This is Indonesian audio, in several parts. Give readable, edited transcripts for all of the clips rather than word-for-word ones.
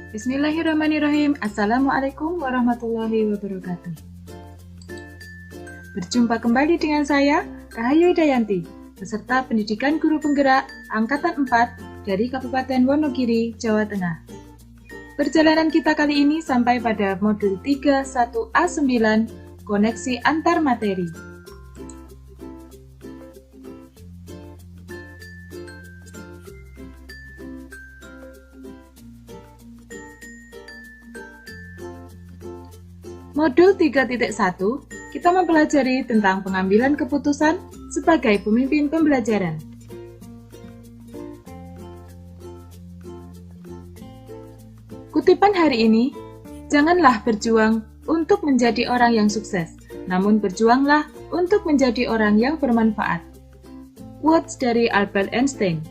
Bismillahirrahmanirrahim. Assalamualaikum warahmatullahi wabarakatuh. Berjumpa kembali dengan saya, Rahayu Hidayanti, peserta pendidikan guru penggerak Angkatan 4 dari Kabupaten Wonogiri, Jawa Tengah. Perjalanan kita kali ini sampai pada modul 31A9, koneksi antar materi. Modul 3.1, kita mempelajari tentang pengambilan keputusan sebagai pemimpin pembelajaran. Kutipan hari ini, janganlah berjuang untuk menjadi orang yang sukses, namun berjuanglah untuk menjadi orang yang bermanfaat. Quotes dari Albert Einstein.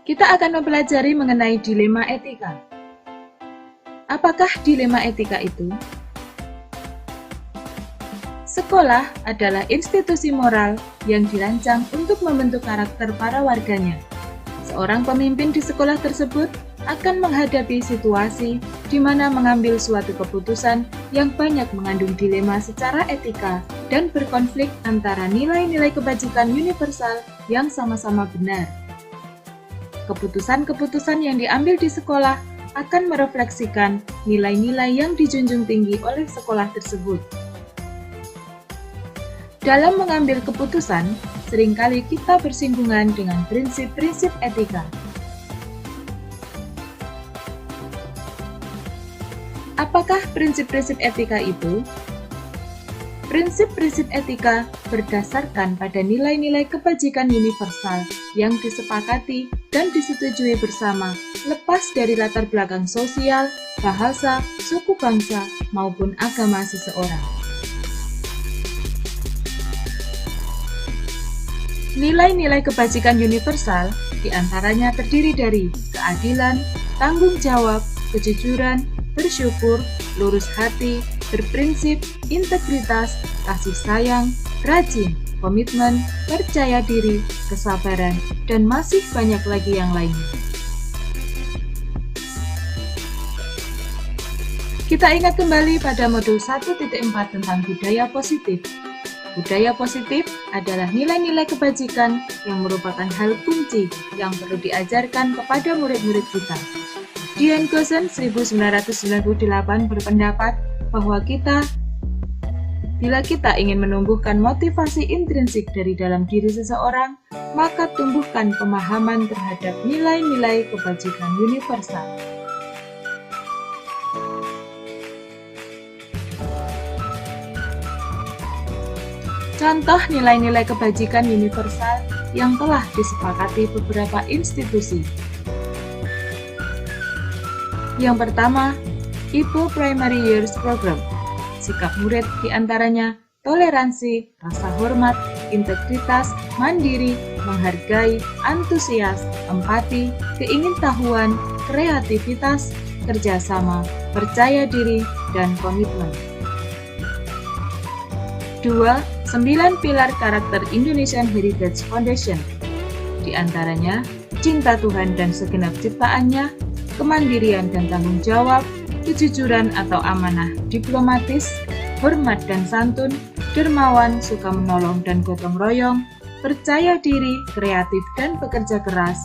Kita akan mempelajari mengenai dilema etika. Apakah dilema etika itu? Sekolah adalah institusi moral yang dirancang untuk membentuk karakter para warganya. Seorang pemimpin di sekolah tersebut akan menghadapi situasi di mana mengambil suatu keputusan yang banyak mengandung dilema secara etika dan berkonflik antara nilai-nilai kebajikan universal yang sama-sama benar. Keputusan-keputusan yang diambil di sekolah akan merefleksikan nilai-nilai yang dijunjung tinggi oleh sekolah tersebut. Dalam mengambil keputusan, seringkali kita bersinggungan dengan prinsip-prinsip etika. Apakah prinsip-prinsip etika itu? Prinsip-prinsip etika berdasarkan pada nilai-nilai kebajikan universal yang disepakati dan disetujui bersama, lepas dari latar belakang sosial, bahasa, suku bangsa, maupun agama seseorang. Nilai-nilai kebajikan universal diantaranya terdiri dari keadilan, tanggung jawab, kejujuran, bersyukur, lurus hati, berprinsip, integritas, kasih sayang, rajin, komitmen, percaya diri, kesabaran, dan masih banyak lagi yang lainnya. Kita ingat kembali pada modul 1.4 tentang budaya positif. Budaya positif adalah nilai-nilai kebajikan yang merupakan hal kunci yang perlu diajarkan kepada murid-murid kita. Dian Goosen 1998 berpendapat bahwa bila kita ingin menumbuhkan motivasi intrinsik dari dalam diri seseorang, maka tumbuhkan pemahaman terhadap nilai-nilai kebajikan universal. Contoh nilai-nilai kebajikan universal yang telah disepakati beberapa institusi. Yang pertama, IPO Primary Years Program. Sikap murid diantaranya toleransi, rasa hormat, integritas, mandiri, menghargai, antusias, empati, keingintahuan, kreativitas, kerjasama, percaya diri, dan komitmen. 2. 9 pilar karakter Indonesian Heritage Foundation. Di antaranya, cinta Tuhan dan segenap ciptaannya, kemandirian dan tanggung jawab, kejujuran atau amanah diplomatis, hormat dan santun, dermawan, suka menolong dan gotong royong, percaya diri, kreatif dan bekerja keras,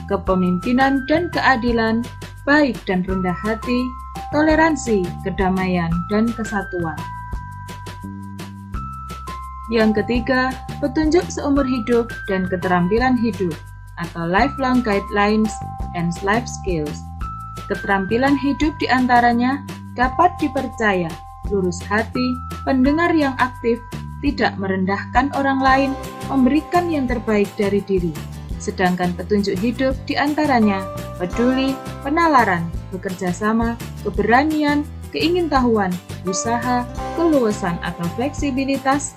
kepemimpinan dan keadilan, baik dan rendah hati, toleransi, kedamaian, dan kesatuan. Yang ketiga, petunjuk seumur hidup dan keterampilan hidup atau lifelong guidelines and life skills. Keterampilan hidup diantaranya dapat dipercaya, lurus hati, pendengar yang aktif, tidak merendahkan orang lain, memberikan yang terbaik dari diri. Sedangkan petunjuk hidup diantaranya peduli, penalaran, bekerja sama, keberanian, keingintahuan, usaha, keluasan atau fleksibilitas,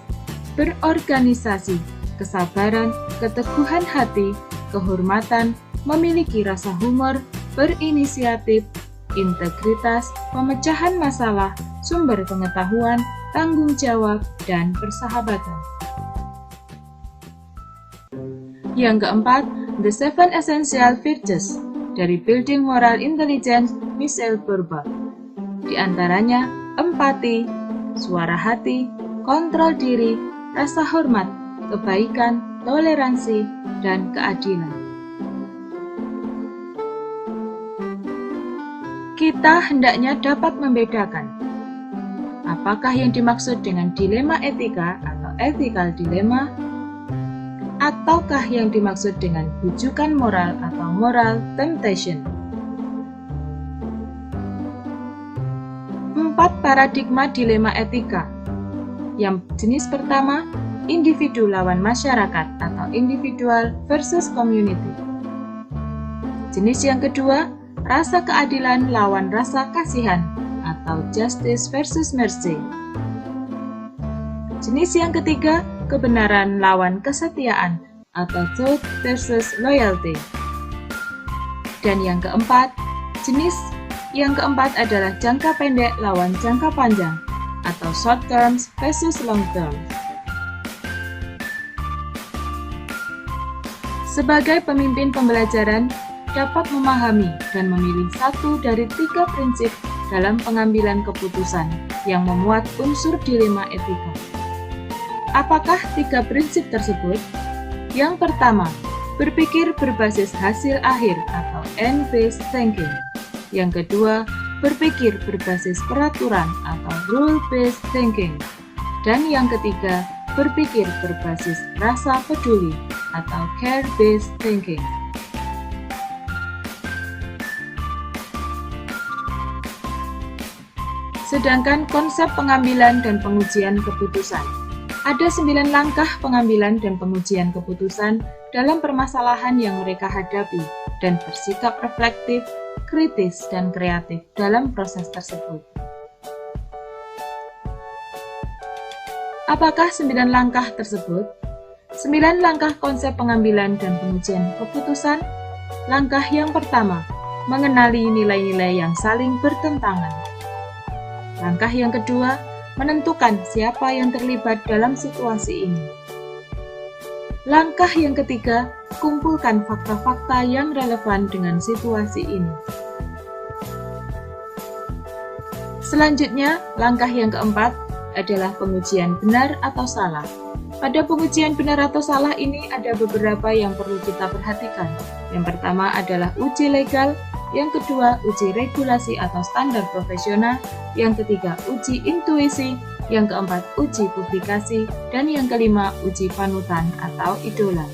berorganisasi, kesabaran, keteguhan hati, kehormatan, memiliki rasa humor, berinisiatif, integritas, pemecahan masalah, sumber pengetahuan, tanggung jawab, dan persahabatan. Yang keempat, The Seven Essential Virtues dari Building Moral Intelligence Michelle Bourba. Di antaranya empati, suara hati, kontrol diri, rasa hormat, kebaikan, toleransi, dan keadilan. Kita hendaknya dapat membedakan apakah yang dimaksud dengan dilema etika atau ethical dilemma, ataukah yang dimaksud dengan bujukan moral atau moral temptation. 4 paradigma dilema etika. Yang jenis pertama, individu lawan masyarakat atau individual versus community. Jenis yang kedua, rasa keadilan lawan rasa kasihan atau justice versus mercy. Jenis yang ketiga, kebenaran lawan kesetiaan atau truth versus loyalty. Dan yang keempat, jenis yang keempat adalah jangka pendek lawan jangka panjang atau short terms versus long term. Sebagai pemimpin pembelajaran, dapat memahami dan memilih satu dari 3 prinsip dalam pengambilan keputusan yang memuat unsur dilema etika. Apakah 3 prinsip tersebut? Yang pertama, berpikir berbasis hasil akhir atau end-based thinking. Yang kedua, berpikir berbasis peraturan atau rule-based thinking. Dan yang ketiga, berpikir berbasis rasa peduli atau care-based thinking. Sedangkan konsep pengambilan dan pengujian keputusan. Ada 9 langkah pengambilan dan pengujian keputusan dalam permasalahan yang mereka hadapi dan bersikap reflektif, kritis, dan kreatif dalam proses tersebut. Apakah 9 langkah tersebut? 9 langkah konsep pengambilan dan pengujian keputusan. Langkah yang pertama, mengenali nilai-nilai yang saling bertentangan. Langkah yang kedua, menentukan siapa yang terlibat dalam situasi ini. Langkah yang ketiga, kumpulkan fakta-fakta yang relevan dengan situasi ini. Selanjutnya, langkah yang keempat adalah pengujian benar atau salah. Pada pengujian benar atau salah ini ada beberapa yang perlu kita perhatikan. Yang pertama adalah uji legal, yang kedua uji regulasi atau standar profesional, yang ketiga uji intuisi, yang keempat uji publikasi, dan yang kelima uji panutan atau idola.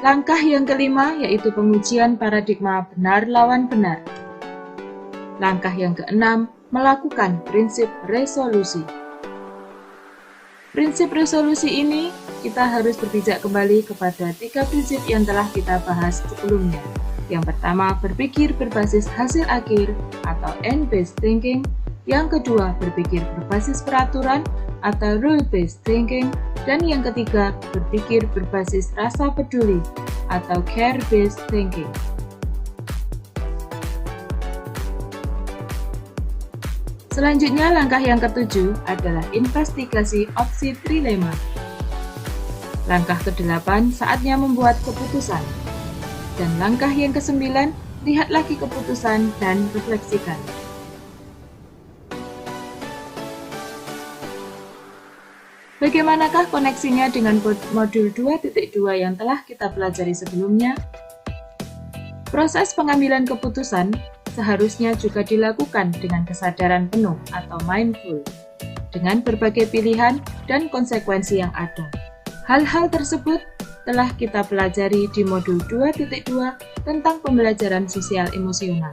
Langkah yang kelima yaitu pengujian paradigma benar lawan benar. Langkah yang keenam, melakukan prinsip resolusi. Prinsip resolusi ini kita harus berpijak kembali kepada 3 prinsip yang telah kita bahas sebelumnya. Yang pertama, berpikir berbasis hasil akhir atau end-based thinking. Yang kedua, berpikir berbasis peraturan atau rule-based thinking. Dan yang ketiga, berpikir berbasis rasa peduli atau care-based thinking. Selanjutnya, langkah yang ketujuh adalah investigasi opsi trilema. Langkah ke-8, saatnya membuat keputusan. Dan langkah yang ke-9, lihat lagi keputusan dan refleksikan. Bagaimanakah koneksinya dengan modul 2.2 yang telah kita pelajari sebelumnya? Proses pengambilan keputusan seharusnya juga dilakukan dengan kesadaran penuh atau mindful, dengan berbagai pilihan dan konsekuensi yang ada. Hal-hal tersebut telah kita pelajari di modul 2.2 tentang pembelajaran sosial emosional.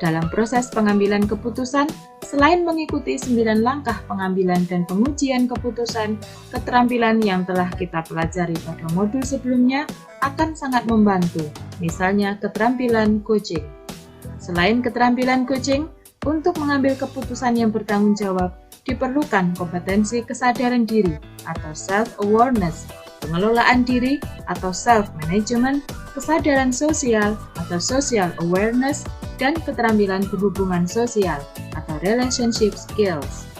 Dalam proses pengambilan keputusan, selain mengikuti 9 langkah pengambilan dan pengujian keputusan, keterampilan yang telah kita pelajari pada modul sebelumnya akan sangat membantu, misalnya keterampilan coaching. Selain keterampilan coaching, untuk mengambil keputusan yang bertanggung jawab, diperlukan kompetensi kesadaran diri atau self-awareness, pengelolaan diri atau self-management, kesadaran sosial atau social awareness, dan keterampilan berhubungan sosial atau relationship skills.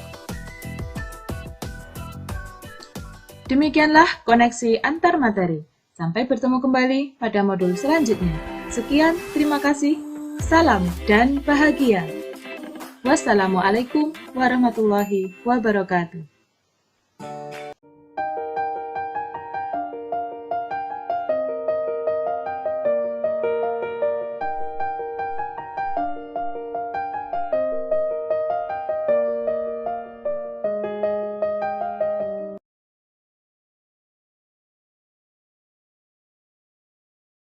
Demikianlah koneksi antar materi. Sampai bertemu kembali pada modul selanjutnya. Sekian, terima kasih. Salam dan bahagia. Wassalamualaikum warahmatullahi wabarakatuh.